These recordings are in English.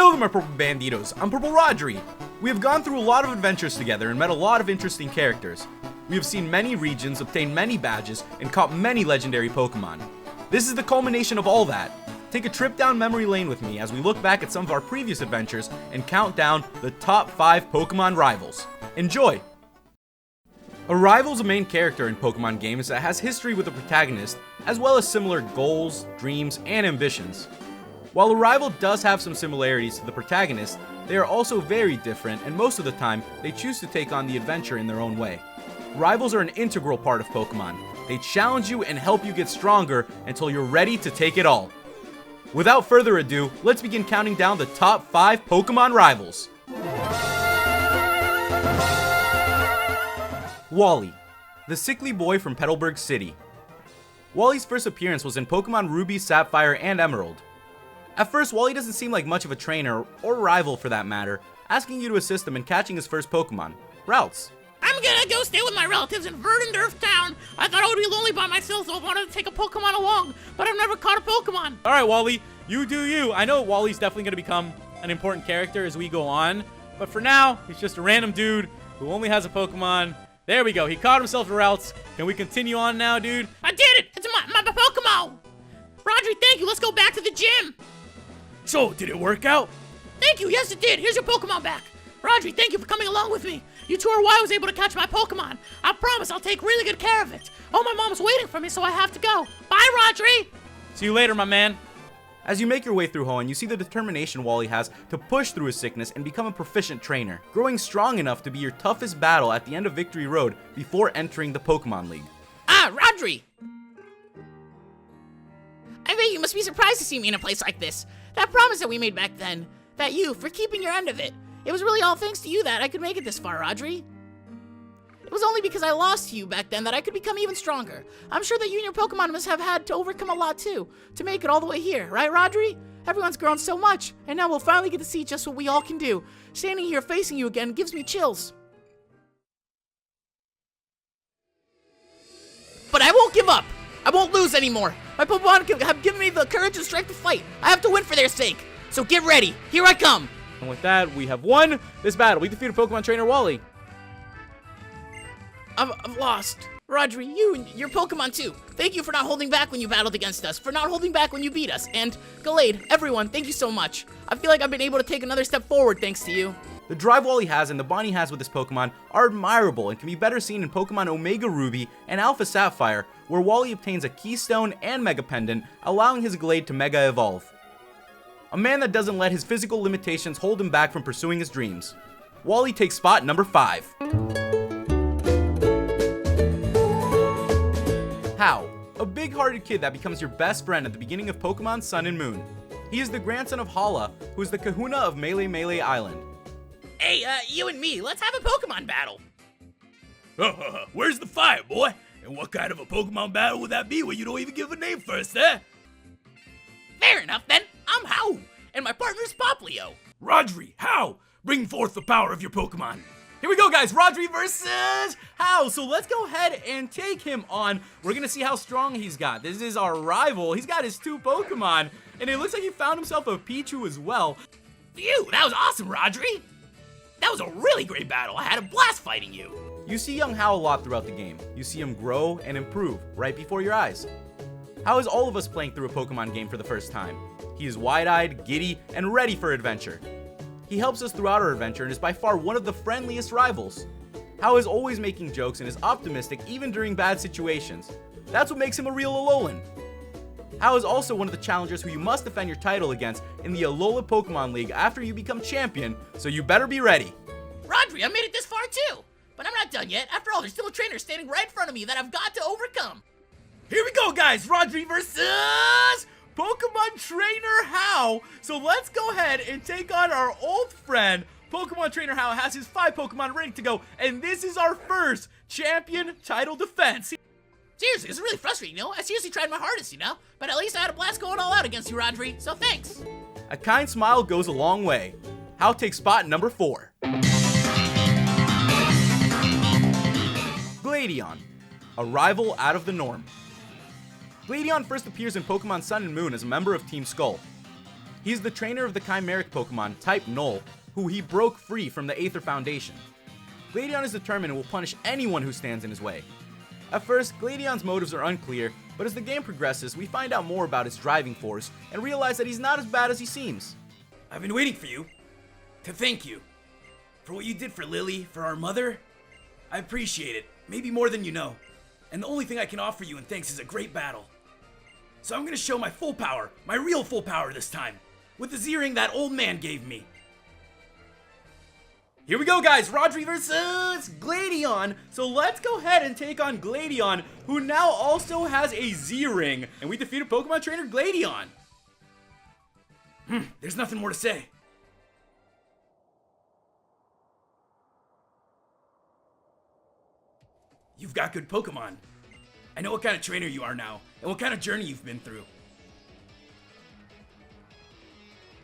Hello there, my Purple Banditos. I'm PurpleRodri. We have gone through a lot of adventures together and met a lot of interesting characters. We have seen many regions, obtained many badges, and caught many legendary Pokemon. This is the culmination of all that. Take a trip down memory lane with me as we look back at some of our previous adventures and count down the top 5 Pokemon rivals. Enjoy! A rival is a main character in Pokemon games that has history with the protagonist, as well as similar goals, dreams, and ambitions. While a rival does have some similarities to the protagonist, they are also very different, and most of the time, they choose to take on the adventure in their own way. Rivals are an integral part of Pokemon. They challenge you and help you get stronger until you're ready to take it all. Without further ado, let's begin counting down the top 5 Pokemon rivals. Wally, the sickly boy from Petalburg City. Wally's first appearance was in Pokemon Ruby, Sapphire, and Emerald. At first, Wally doesn't seem like much of a trainer, or rival for that matter, asking you to assist him in catching his first Pokemon, Routes. I'm gonna go stay with my relatives in Verdendorf Town. I thought I would be lonely by myself, so I wanted to take a Pokemon along, but I've never caught a Pokemon. Alright, Wally, you do you. I know Wally's definitely gonna become an important character as we go on, but for now, he's just a random dude who only has a Pokemon. There we go, he caught himself a Routes. Can we continue on now, dude? I did it! It's my Pokemon! Rodri, thank you, let's go back to the gym! So, did it work out? Thank you, yes it did, here's your Pokemon back. Rodri, thank you for coming along with me. You two are why I was able to catch my Pokemon. I promise I'll take really good care of it. Oh, my mom's waiting for me, so I have to go. Bye, Rodri! See you later, my man. As you make your way through Hoenn, you see the determination Wally has to push through his sickness and become a proficient trainer, growing strong enough to be your toughest battle at the end of Victory Road before entering the Pokemon League. Ah, Rodri! I bet you must be surprised to see me in a place like this. That promise that we made back then, that you, for keeping your end of it. It was really all thanks to you that I could make it this far, Rodri. It was only because I lost to you back then that I could become even stronger. I'm sure that you and your Pokemon must have had to overcome a lot too, to make it all the way here, right, Rodri? Everyone's grown so much, and now we'll finally get to see just what we all can do. Standing here facing you again gives me chills. But I won't give up. I won't lose anymore. My Pokemon have given me the courage and strength to fight. I have to win for their sake. So get ready. Here I come. And with that, we have won this battle. We defeated Pokemon trainer Wally. I've lost. Rodri, you and your Pokemon too. Thank you for not holding back when you battled against us, for not holding back when you beat us. And Gallade, everyone, thank you so much. I feel like I've been able to take another step forward thanks to you. The drive Wally has and the bond he has with his Pokemon are admirable and can be better seen in Pokemon Omega Ruby and Alpha Sapphire, where Wally obtains a Keystone and Mega Pendant, allowing his Gallade to Mega Evolve. A man that doesn't let his physical limitations hold him back from pursuing his dreams. Wally takes spot number 5. Hau, a big-hearted kid that becomes your best friend at the beginning of Pokemon Sun and Moon. He is the grandson of Hala, who is the kahuna of Melee Island. Hey, you and me, let's have a Pokemon battle. Where's the fire, boy? And what kind of a Pokemon battle would that be when you don't even give a name first, eh? Fair enough, then. I'm Hau, and my partner's Poplio. Rodri, how? Bring forth the power of your Pokemon. Here we go, guys. Rodri versus Hau. So let's go ahead and take him on. We're going to see how strong he's got. This is our rival. He's got his 2 Pokemon, and it looks like he found himself a Pichu as well. Phew, that was awesome, Rodri. That was a really great battle. I had a blast fighting you. You see young Hau a lot throughout the game. You see him grow and improve right before your eyes. Hau is all of us playing through a Pokemon game for the first time. He is wide-eyed, giddy, and ready for adventure. He helps us throughout our adventure and is by far one of the friendliest rivals. Hau is always making jokes and is optimistic even during bad situations. That's what makes him a real Alolan. Hau is also one of the challengers who you must defend your title against in the Alola Pokemon League after you become champion, so you better be ready. Rodri, I made it this far too, but I'm not done yet. After all, there's still a trainer standing right in front of me that I've got to overcome. Here we go, guys. Rodri versus Pokemon Trainer Hau. So let's go ahead and take on our old friend. Pokemon Trainer Hau has his 5 Pokemon ready to go, and this is our first champion title defense. Seriously, it's really frustrating, I seriously tried my hardest, but at least I had a blast going all out against you, Rodri, so thanks. A kind smile goes a long way. Hau takes spot number 4. Gladion, a rival out of the norm. Gladion first appears in Pokemon Sun and Moon as a member of Team Skull. He's the trainer of the chimeric Pokemon type Null, who he broke free from the Aether Foundation. Gladion is determined and will punish anyone who stands in his way. At first, Gladion's motives are unclear, but as the game progresses, we find out more about his driving force and realize that he's not as bad as he seems. I've been waiting for you to thank you for what you did for Lily, for our mother. I appreciate it, maybe more than you know. And the only thing I can offer you in thanks is a great battle. So I'm gonna show my full power, my real full power this time, with the Z-Ring that old man gave me. Here we go, guys. Rodri versus Gladion. So let's go ahead and take on Gladion, who now also has a Z-Ring. And we defeated Pokemon trainer Gladion. There's nothing more to say. You've got good Pokemon. I know what kind of trainer you are now, and what kind of journey you've been through.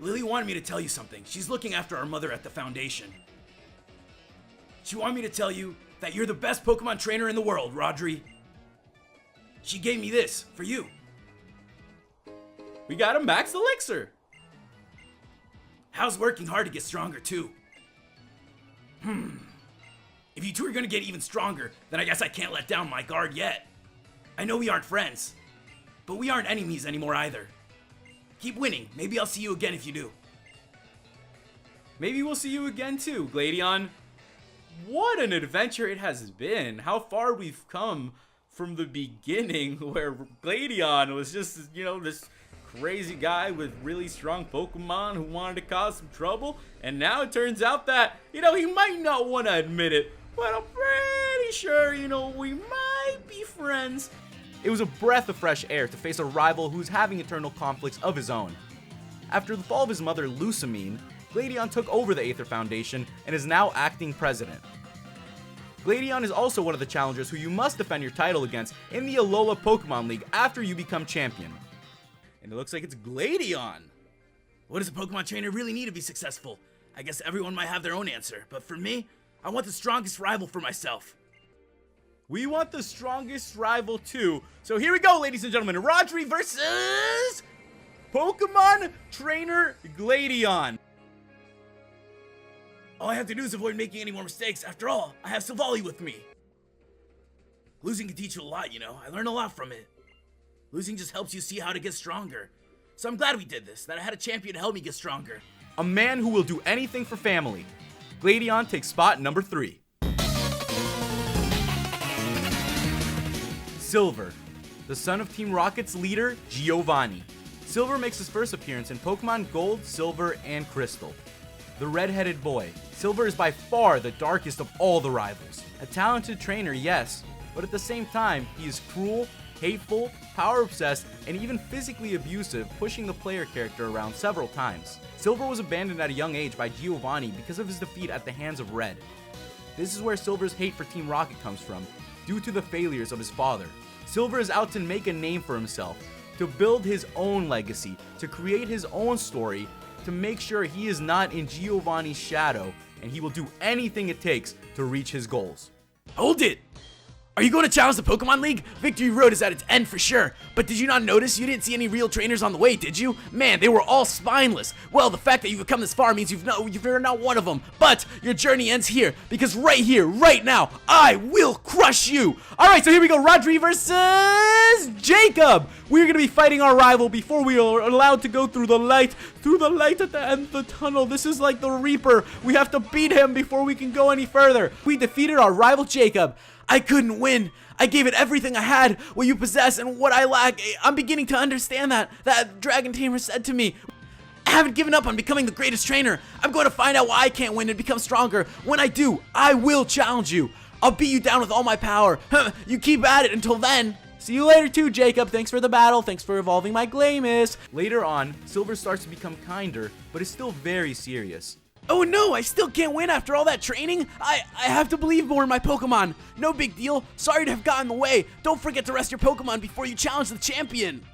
Lily wanted me to tell you something. She's looking after our mother at the Foundation. She wanted me to tell you that you're the best Pokemon trainer in the world, Rodri. She gave me this for you. We got a Max Elixir. How's working hard to get stronger too? If you two are gonna get even stronger, then I guess I can't let down my guard yet. I know we aren't friends, but we aren't enemies anymore either. Keep winning. Maybe I'll see you again if you do. Maybe we'll see you again too, Gladion. What an adventure it has been. How far we've come from the beginning where Gladion was just, this crazy guy with really strong Pokemon who wanted to cause some trouble. And now it turns out that, he might not want to admit it, but I'm pretty sure, we might be friends. It was a breath of fresh air to face a rival who's having internal conflicts of his own. After the fall of his mother, Lusamine, Gladion took over the Aether Foundation and is now acting president. Gladion is also one of the challengers who you must defend your title against in the Alola Pokemon League after you become champion. And it looks like it's Gladion. What does a Pokemon trainer really need to be successful? I guess everyone might have their own answer, but for me, I want the strongest rival for myself. We want the strongest rival too. So here we go, ladies and gentlemen. Rodri versus Pokemon trainer Gladion. All I have to do is avoid making any more mistakes. After all, I have Silvally with me. Losing can teach you a lot, I learned a lot from it. Losing just helps you see how to get stronger. So I'm glad we did this, that I had a champion to help me get stronger. A man who will do anything for family. Gladion takes spot number 3. Silver, the son of Team Rocket's leader, Giovanni. Silver makes his first appearance in Pokemon Gold, Silver, and Crystal. The red-headed boy, Silver is by far the darkest of all the rivals. A talented trainer, yes, but at the same time, he is cruel, hateful, power-obsessed, and even physically abusive, pushing the player character around several times. Silver was abandoned at a young age by Giovanni because of his defeat at the hands of Red. This is where Silver's hate for Team Rocket comes from, due to the failures of his father. Silver is out to make a name for himself, to build his own legacy, to create his own story, to make sure he is not in Giovanni's shadow, and he will do anything it takes to reach his goals. Hold it! Are you going to challenge the Pokemon League? Victory Road is at its end for sure. But did you not notice you didn't see any real trainers on the way, did you? Man, they were all spineless. Well, the fact that you've come this far means you're not one of them. But your journey ends here, because right here, right now, I will crush you. All right, so here we go. Rodri versus Jacob. We're going to be fighting our rival before we are allowed to go through the light at the end of the tunnel. This is like the Reaper. We have to beat him before we can go any further. We defeated our rival Jacob. I couldn't win. I gave it everything I had, what you possess and what I lack. I'm beginning to understand that Dragon Tamer said to me. I haven't given up on becoming the greatest trainer. I'm going to find out why I can't win and become stronger. When I do, I will challenge you. I'll beat you down with all my power. You keep at it until then. See you later too, Jacob. Thanks for the battle. Thanks for evolving my Glamis. Later on, Silver starts to become kinder, but is still very serious. Oh no, I still can't win after all that training. I have to believe more in my Pokemon. No big deal. Sorry to have gotten in the way. Don't forget to rest your Pokemon before you challenge the champion.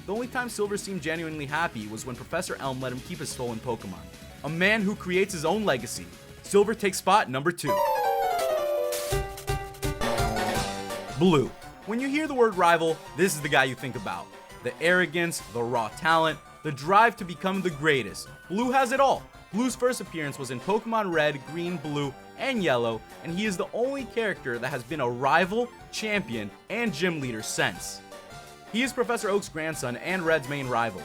The only time Silver seemed genuinely happy was when Professor Elm let him keep his stolen Pokemon. A man who creates his own legacy. Silver takes spot number 2. Blue. When you hear the word rival, this is the guy you think about. The arrogance, the raw talent, the drive to become the greatest. Blue has it all. Blue's first appearance was in Pokemon Red, Green, Blue, and Yellow, and he is the only character that has been a rival, champion, and gym leader since. He is Professor Oak's grandson and Red's main rival.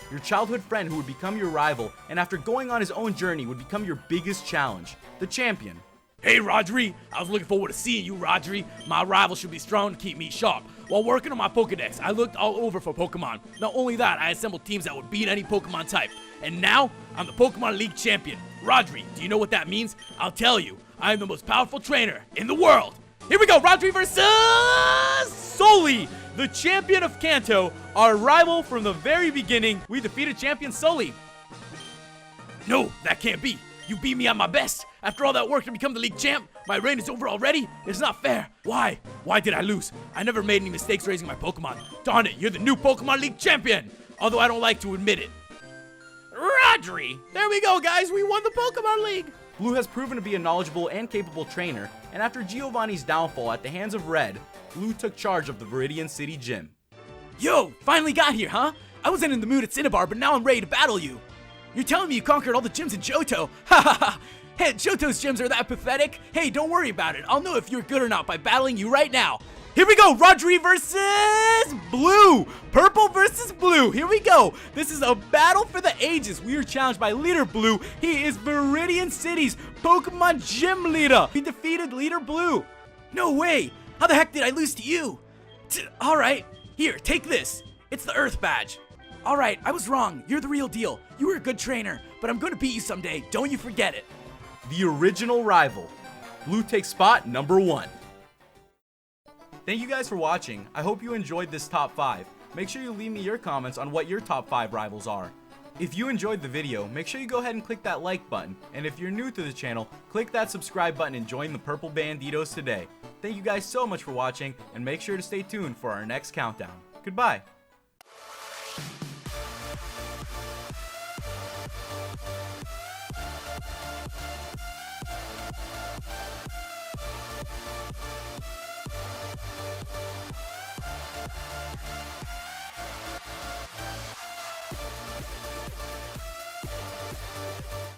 Your childhood friend who would become your rival, and after going on his own journey would become your biggest challenge, the champion. Hey, Rodri! I was looking forward to seeing you, Rodri. My rival should be strong to keep me sharp. While working on my Pokedex, I looked all over for Pokemon. Not only that, I assembled teams that would beat any Pokemon type. And now, I'm the Pokemon League champion. Rodri, do you know what that means? I'll tell you. I am the most powerful trainer in the world. Here we go, Rodri versus Sully, the champion of Kanto, our rival from the very beginning. We defeated champion Sully. No, that can't be. You beat me at my best. After all that work to become the league champ, my reign is over already? It's not fair. Why? Why did I lose? I never made any mistakes raising my Pokemon. Darn it, you're the new Pokemon League champion. Although I don't like to admit it. Rodri! There we go, guys. We won the Pokemon League. Blue has proven to be a knowledgeable and capable trainer, and after Giovanni's downfall at the hands of Red, Blue took charge of the Viridian City Gym. Yo, finally got here, huh? I wasn't in the mood at Cinnabar, but now I'm ready to battle you. You're telling me you conquered all the gyms in Johto? Ha ha ha! Hey, Johto's gyms are that pathetic? Hey, don't worry about it. I'll know if you're good or not by battling you right now. Here we go, Rodri versus Blue! Purple versus Blue, here we go! This is a battle for the ages. We are challenged by Leader Blue. He is Viridian City's Pokemon Gym Leader. He defeated Leader Blue. No way! How the heck did I lose to you? Alright, here, take this. It's the Earth Badge. Alright, I was wrong. You're the real deal. You were a good trainer, but I'm gonna beat you someday. Don't you forget it. The original rival. Blue takes spot number 1. Thank you guys for watching. I hope you enjoyed this top 5. Make sure you leave me your comments on what your top 5 rivals are. If you enjoyed the video, make sure you go ahead and click that like button. And if you're new to the channel, click that subscribe button and join the Purple Banditos today. Thank you guys so much for watching, and make sure to stay tuned for our next countdown. Goodbye.